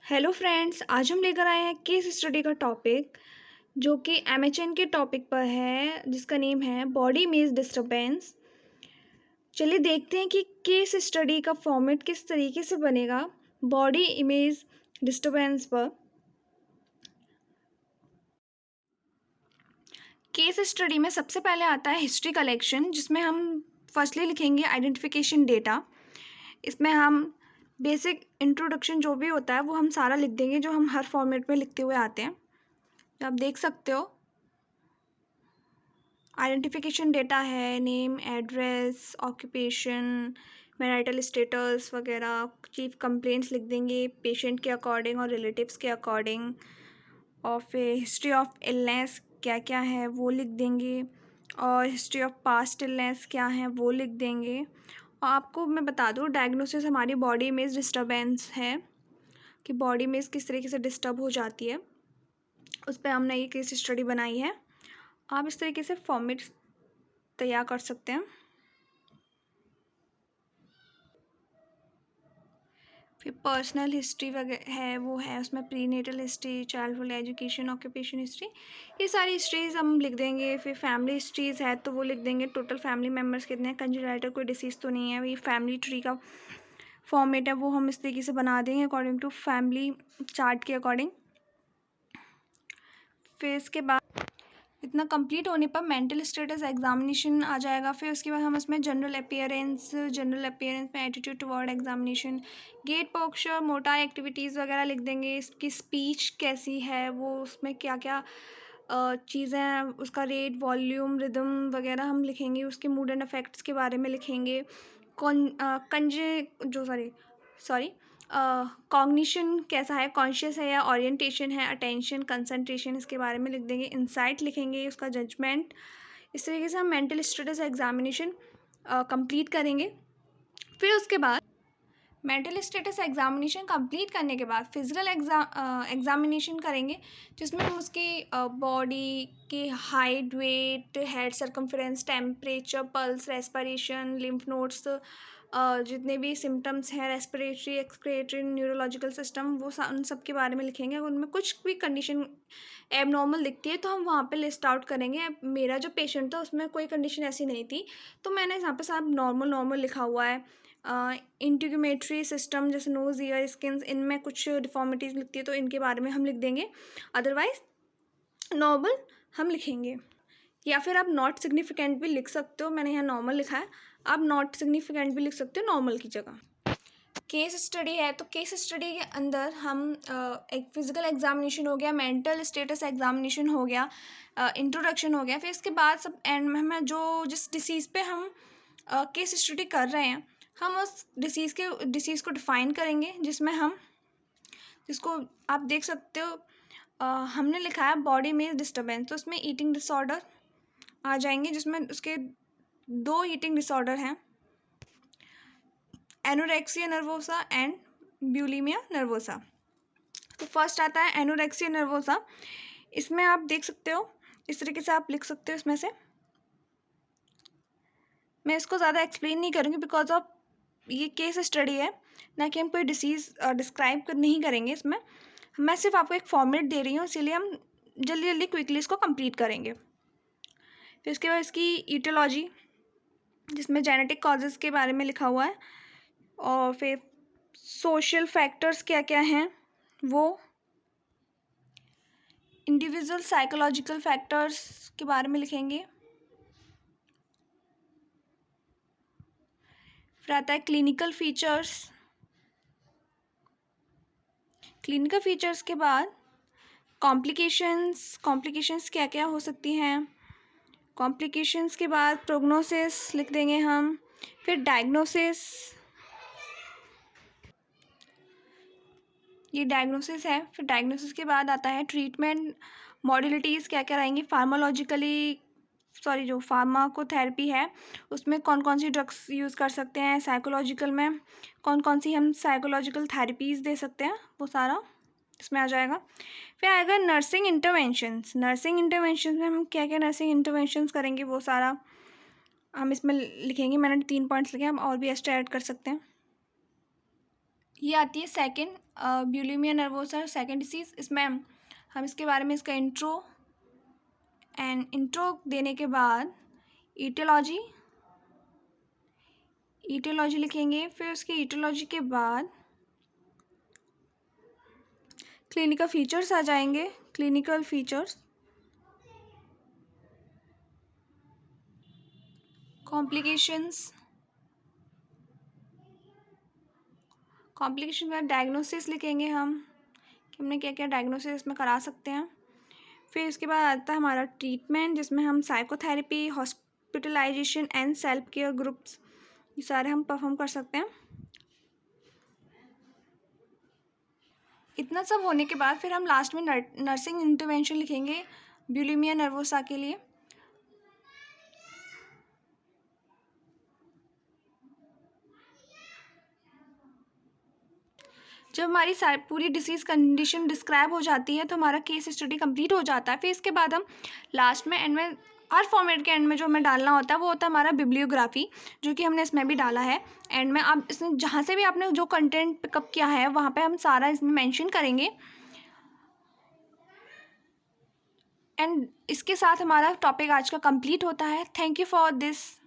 Hello friends, आज हम लेकर आए हैं केस स्टडी का टॉपिक जो कि एमएचएन के टॉपिक पर है, जिसका नेम है बॉडी इमेज डिस्टरबेंस। चलिए देखते हैं कि केस स्टडी का फॉर्मेट किस तरीके से बनेगा बॉडी इमेज डिस्टरबेंस पर। केस स्टडी में सबसे पहले आता है हिस्ट्री कलेक्शन, जिसमें हम फर्स्टली लिखेंगे आइडेंटिफिकेशन डेटा। इसमें हम बेसिक इंट्रोडक्शन जो भी होता है वो हम सारा लिख देंगे, जो हम हर फॉर्मेट में लिखते हुए आते हैं। तो आप देख सकते हो आइडेंटिफिकेशन डेटा है, name, address, occupation, marital status वगैरह। चीफ कंप्लेंट्स लिख देंगे पेशेंट के अकॉर्डिंग और रिलेटिव्स के अकॉर्डिंग। और फिर हिस्ट्री ऑफ इलनेस क्या क्या है वो लिख देंगे, और हिस्ट्री ऑफ पास्ट इलनेस क्या है वो लिख देंगे। और आपको मैं बता दूँ, डायग्नोसिस हमारी बॉडी इमेज डिस्टर्बेंस है कि बॉडी इमेज किस तरीके से डिस्टर्ब हो जाती है, उस पर हमने ये केस स्टडी बनाई है। आप इस तरीके से फॉर्मेट तैयार कर सकते हैं। फिर पर्सनल हिस्ट्री वगैरह है, वो है उसमें prenatal history, childhood education, occupation history, ये सारी हिस्ट्रीज हम लिख देंगे। फिर फैमिली हिस्ट्रीज है तो वो लिख देंगे, टोटल फैमिली मेम्बर्स कितने हैं, कंजेनिटल कोई डिसीज़ तो नहीं है। ये फैमिली ट्री का फॉर्मेट है, वो हम इस तरीके से बना देंगे अकॉर्डिंग टू फैमिली चार्ट के अकॉर्डिंग। फिर इसके बाद इतना कंप्लीट होने पर मेंटल स्टेटस एग्जामिनेशन आ जाएगा। फिर उसके बाद हम इसमें जनरल अपीयरेंस में attitude toward examination, gait posture, motor activities वगैरह लिख देंगे। इसकी स्पीच कैसी है, वो उसमें क्या क्या चीज़ें हैं, उसका रेट, वॉल्यूम, रिदम वगैरह हम लिखेंगे। उसके मूड एंड इफेक्ट्स के बारे में लिखेंगे। सॉरी कॉग्निशन कैसा है, कॉन्शियस है या ओरिएंटेशन है, अटेंशन, कंसंट्रेशन, इसके बारे में लिख देंगे। इंसाइट लिखेंगे, उसका जजमेंट। इस तरीके से हम मेंटल स्टेटस एग्जामिनेशन कंप्लीट करेंगे। फिर उसके बाद मेंटल स्टेटस एग्जामिनेशन कंप्लीट करने के बाद फिजिकल एग्जामिनेशन करेंगे, जिसमें हम उसकी बॉडी की height, weight, head circumference, temperature, pulse, respiration, lymph nodes, जितने भी सिम्टम्स हैं, रेस्पिरेटरी, एक्सक्रिएटरी, न्यूरोलॉजिकल सिस्टम, वो उन सब के बारे में लिखेंगे। अगर उनमें कुछ भी कंडीशन एबनॉर्मल दिखती है तो हम वहाँ पे लिस्ट आउट करेंगे। मेरा जो पेशेंट था उसमें कोई कंडीशन ऐसी नहीं थी, तो मैंने यहाँ पे सब नॉर्मल लिखा हुआ है। इंटीग्यूमेटरी सिस्टम जैसे नोज़, ईयर, स्किन्स, इनमें कुछ डिफॉर्मिटीज़ लिखती है तो इनके बारे में हम लिख देंगे। अदरवाइज नॉर्मल हम लिखेंगे, या फिर आप नॉट सिग्निफिकेंट भी लिख सकते हो। मैंने यहाँ नॉर्मल लिखा है, आप नॉट सिग्निफिकेंट भी लिख सकते हो नॉर्मल की जगह। केस स्टडी है तो केस स्टडी के अंदर हम एक फिजिकल एग्जामिनेशन हो गया, मेंटल स्टेटस एग्जामिनेशन हो गया, इंट्रोडक्शन हो गया। फिर इसके बाद सब एंड में हमें जो जिस डिसीज़ पे हम केस स्टडी कर रहे हैं, हम उस डिसीज़ को डिफ़ाइन करेंगे, जिसको आप देख सकते हो। हमने लिखा है बॉडी इमेज डिस्टर्बेंस, तो उसमें ईटिंग डिसऑर्डर आ जाएंगे, जिसमें उसके 2 ईटिंग डिसऑर्डर हैं, एनोरेक्सिया नर्वोसा एंड ब्यूलिमिया नर्वोसा। तो फर्स्ट आता है एनोरेक्सिया नर्वोसा। इसमें आप देख सकते हो, इस तरीके से आप लिख सकते हो इसमें से। मैं इसको ज़्यादा एक्सप्लेन नहीं करूँगी बिकॉज ऑफ ये केस स्टडी है, ना कि हम कोई डिसीज़ डिस्क्राइब नहीं करेंगे इसमें। मैं सिर्फ आपको एक फॉर्मेट दे रही हूँ, इसीलिए हम जल्दी क्विकली इसको कंप्लीट करेंगे। फिर उसके बाद इसकी ईटियोलॉजी, जिसमें जेनेटिक कॉजेज़ के बारे में लिखा हुआ है, और फिर सोशल फैक्टर्स क्या क्या हैं वो, इंडिविजुअल साइकोलॉजिकल फैक्टर्स के बारे में लिखेंगे। फिर आता है क्लिनिकल फीचर्स। क्लिनिकल फीचर्स के बाद कॉम्प्लिकेशंस क्या क्या हो सकती हैं। कॉम्प्लिकेशंस के बाद प्रोग्नोसिस लिख देंगे हम। फिर डायग्नोसिस, ये डायग्नोसिस है। फिर डायग्नोसिस के बाद आता है ट्रीटमेंट मॉडलिटीज़ क्या क्या रहेंगी, जो फार्माकोथेरेपी है उसमें कौन कौन सी ड्रग्स यूज़ कर सकते हैं, साइकोलॉजिकल में कौन कौन सी हम साइकोलॉजिकल थेरेपीज़ दे सकते हैं, वो सारा इसमें आ जाएगा। फिर आएगा नर्सिंग इंटरवेंशंस में हम क्या क्या नर्सिंग इंटरवेंशंस करेंगे, वो सारा हम इसमें लिखेंगे। मैंने 3 पॉइंट्स लिखे, हम और भी एक्स्ट्रा ऐड कर सकते हैं। ये आती है second, bulimia nervosa second disease. इसमें हम इसके बारे में इसका इंट्रो देने के बाद ईटियोलॉजी लिखेंगे। फिर उसकी ईटियोलॉजी के बाद क्लिनिकल फीचर्स आ जाएंगे। क्लिनिकल फीचर्स, कॉम्प्लिकेशंस के बाद डायग्नोसिस लिखेंगे हम कि हमने क्या क्या डायग्नोसिस इसमें करा सकते हैं। फिर इसके बाद आता है हमारा ट्रीटमेंट, जिसमें हम psychotherapy, hospitalisation and self care groups, ये सारे हम परफॉर्म कर सकते हैं। इतना सब होने के बाद फिर हम लास्ट में नर्सिंग इंटरवेंशन लिखेंगे बुलिमिया नर्वोसा के लिए। जब हमारी पूरी डिसीज़ कंडीशन डिस्क्राइब हो जाती है तो हमारा केस स्टडी कंप्लीट हो जाता है। फिर इसके बाद हम लास्ट में एंड में, हर फॉर्मेट के एंड में जो हमें डालना होता है वो होता है हमारा बिब्लियोग्राफी, जो कि हमने इसमें भी डाला है। एंड में आप इसमें जहाँ से भी आपने जो कंटेंट पिकअप किया है वहाँ पे हम सारा इसमें मेंशन करेंगे। एंड इसके साथ हमारा टॉपिक आज का कंप्लीट होता है। Thank you for this.